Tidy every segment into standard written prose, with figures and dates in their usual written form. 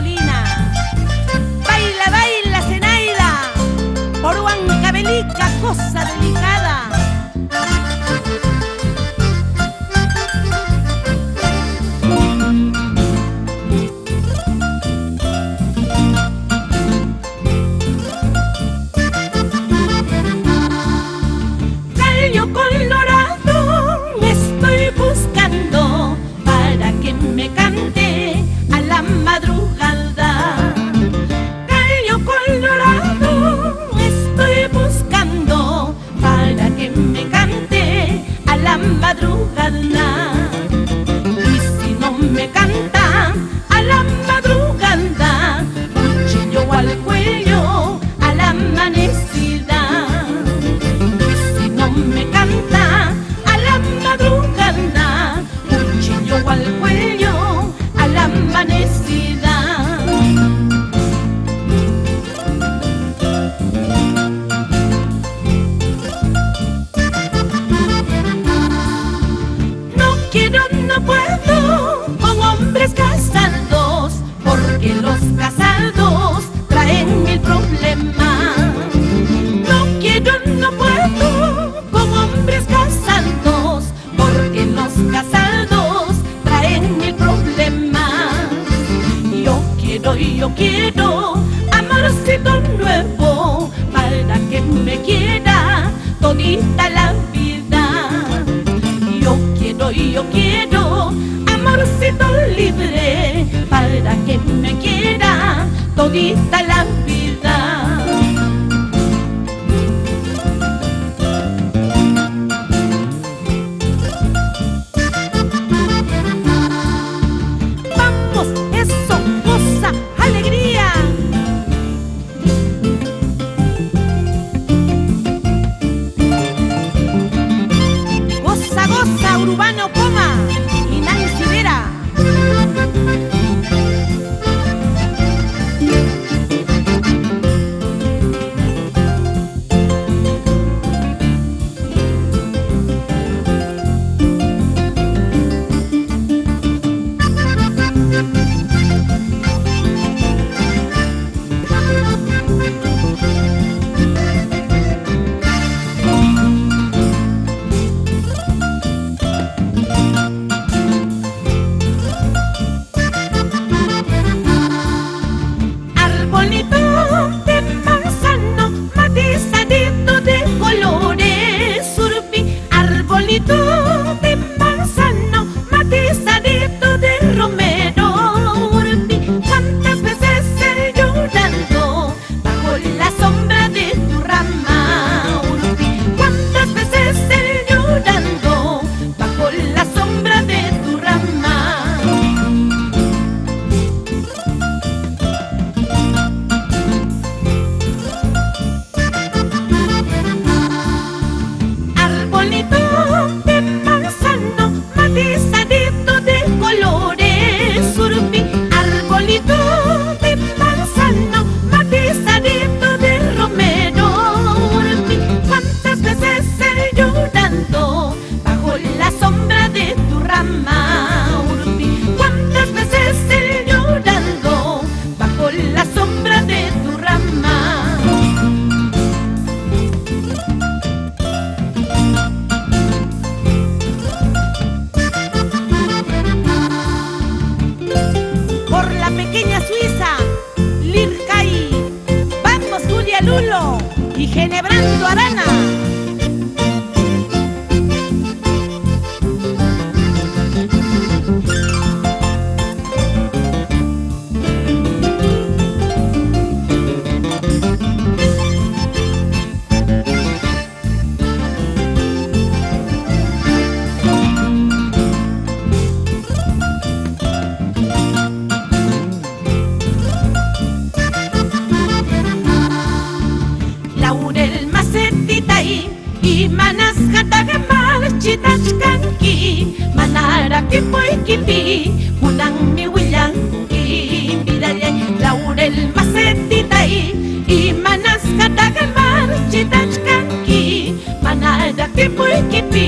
Molina. Baila, baila, Zenaida, por Huancavelica, cosa delicada. Gallo colorado me estoy buscando para que me cante a la madrugada. Gallo colorado me estoy buscando para que me cante a la madrugada. Y si no me canta a la madrugada, cuchillo al cuello a la amanecida. Y si no me canta a la madrugada, cuchillo al cuello a la amanecida. No quiero, no puedo con hombres casados, porque los casados traen mil problemas. No quiero, no puedo con hombres casados, porque los casados traen mil problemas. Yo quiero amorcito nuevo para que me quiera todita la vida. Yo quiero amorcito libre para que me quiera todita la vida. Vamos, eso, goza, alegría. Goza, goza, Urbano Poma y Nancy Vera. Arbolito de manzano, matizadito de colores, surpi. Arbolito de manzano, matizadito de romero, urpi. ¿Cuántas veces he llorando bajo la sombra de tu rama, urpi? ¿Cuántas veces he llorando bajo la sombra de tu rama? Arbolito de manzano, matizadito de colores, surpi. Arbolito de manzano, matizadito de romero, urpi. ¿Cuántas veces he llorando bajo la sombra de tu rama, urpi? ¿Cuántas veces he llorando bajo la sombra de tu rama? Por la pequeña Suiza, Lircay, vamos Julia Lulo y Genebrando Arana. Laurel macetita y manas hatagamar chitachkanki manara kipoikipi kunang mi willanki vidale. Laurel macetita y manas hatagamar chitachkanki manara kipoikipi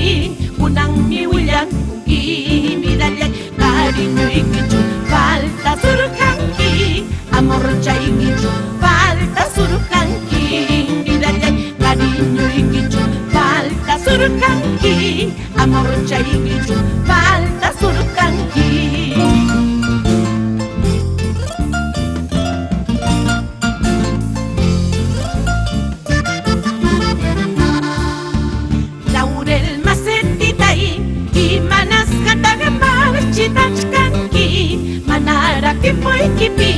kunang mi willanki vidale. Cariño y kichu falta surjanki surkanki, amor chaykichu falta surkanki. Laurel macetitay, imanas kataga marchitachkanki, manara kipuy kipi,